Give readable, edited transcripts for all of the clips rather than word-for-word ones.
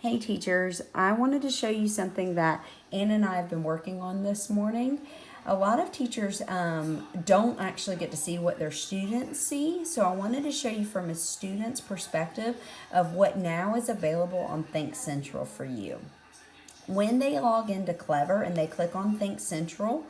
Hey teachers, I wanted to show you something that Ann and I have been working on this morning. A lot of teachers don't actually get to see what their students see, so I wanted to show you from a student's perspective of what now is available on Think Central for you. When they log into Clever and they click on Think Central,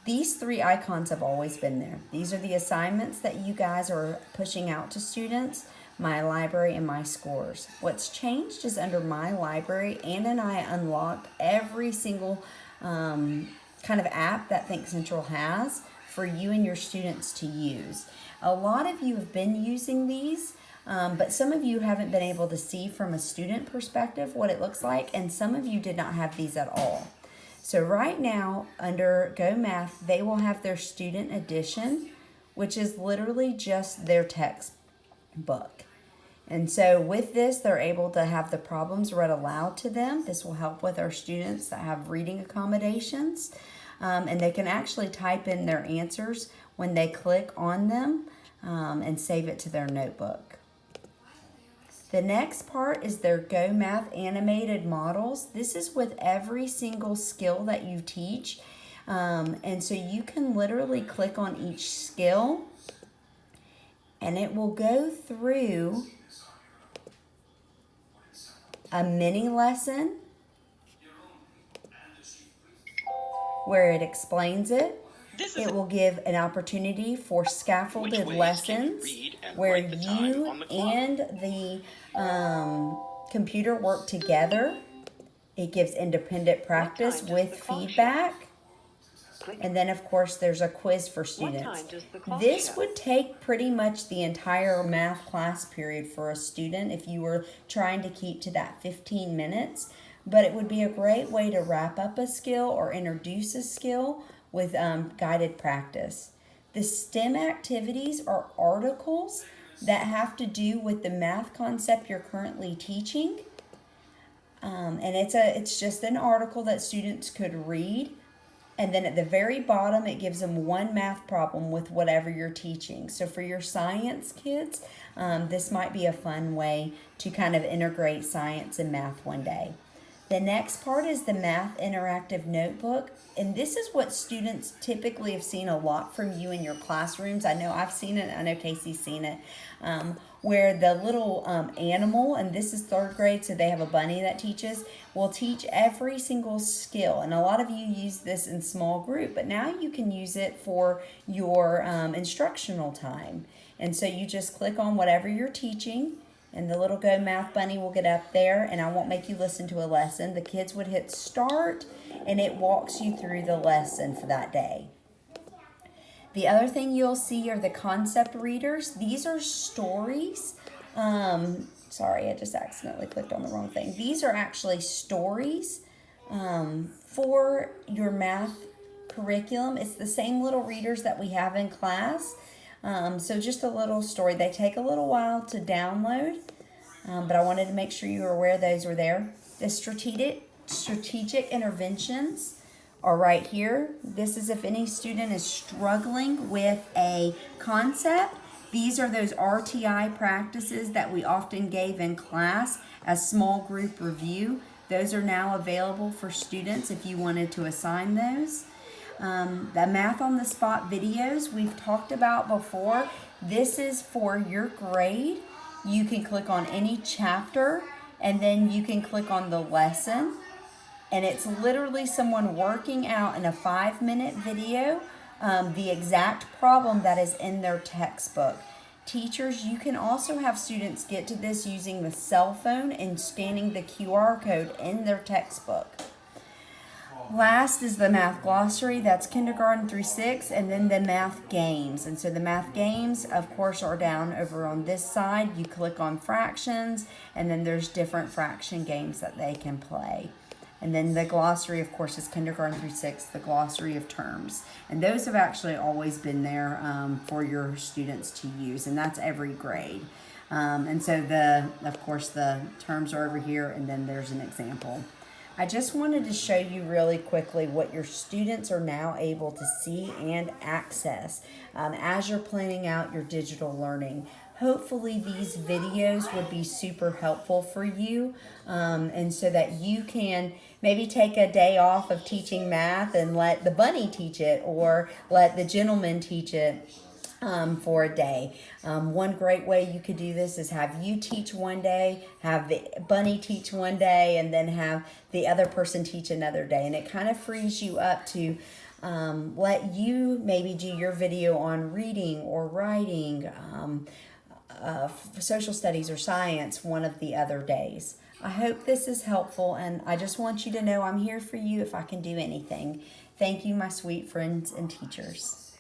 these three icons have always been there. These are the assignments that you guys are pushing out to students, My Library and My Scores. What's changed is under My Library, Ann and I unlocked every single kind of app that Think Central has for you and your students to use. A lot of you have been using these, but some of you haven't been able to see from a student perspective what it looks like, and some of you did not have these at all. So right now, under Go Math, they will have their student edition, which is literally just their textbook. And so with this, they're able to have the problems read aloud to them. This will help with our students that have reading accommodations. And they can actually type in their answers when they click on them and save it to their notebook. The next part is their Go Math animated models. This is with every single skill that you teach. And so you can literally click on each skill and it will go through a mini lesson where it explains it. It will give an opportunity for scaffolded lessons where you and the computer work together. It gives independent practice with feedback. And then, of course, there's a quiz for students. This would take pretty much the entire math class period for a student if you were trying to keep to that 15 minutes. But it would be a great way to wrap up a skill or introduce a skill with guided practice. The STEM activities are articles that have to do with the math concept you're currently teaching. And it's just an article that students could read. And then at the very bottom, it gives them one math problem with whatever you're teaching. So for your science kids, this might be a fun way to kind of integrate science and math one day. The next part is the Math Interactive Notebook. And this is what students typically have seen a lot from you in your classrooms. I know I've seen it. I know Casey's seen it. Where the little animal, and this is third grade, so they have a bunny that teaches, will teach every single skill. And a lot of you use this in small group, but now you can use it for your instructional time. And so you just click on whatever you're teaching, and the little Go Math bunny will get up there, and I won't make you listen to a lesson. The kids would hit start, and it walks you through the lesson for that day. The other thing you'll see are the concept readers. These are stories. Sorry, I just accidentally clicked on the wrong thing. These are actually stories for your math curriculum. It's the same little readers that we have in class. So just a little story. They take a little while to download, but I wanted to make sure you were aware those were there. The strategic interventions are right here. This is if any student is struggling with a concept. These are those RTI practices that we often gave in class as small group review. Those are now available for students if you wanted to assign those. The Math on the Spot videos we've talked about before. This is for your grade. You can click on any chapter and then you can click on the lesson. And it's literally someone working out in a 5-minute video the exact problem that is in their textbook. Teachers, you can also have students get to this using the cell phone and scanning the QR code in their textbook. Last is the math glossary. That's kindergarten through 6, and then the math games. And so the math games, of course, are down over on this side. You click on fractions, and then there's different fraction games that they can play. And then the glossary, of course, is kindergarten through 6, the glossary of terms. And those have actually always been there for your students to use, and that's every grade. And so, of course, the terms are over here, and then there's an example. I just wanted to show you really quickly what your students are now able to see and access as you're planning out your digital learning. hopefully these videos would be super helpful for you, and so that you can maybe take a day off of teaching math and let the bunny teach it, or let the gentleman teach it for a day. One great way you could do this is have you teach one day, have the bunny teach one day, and then have the other person teach another day. And it kind of frees you up to let you maybe do your video on reading or writing, social studies or science one of the other days. I hope this is helpful, and I just want you to know I'm here for you if I can do anything. Thank you, my sweet friends and teachers.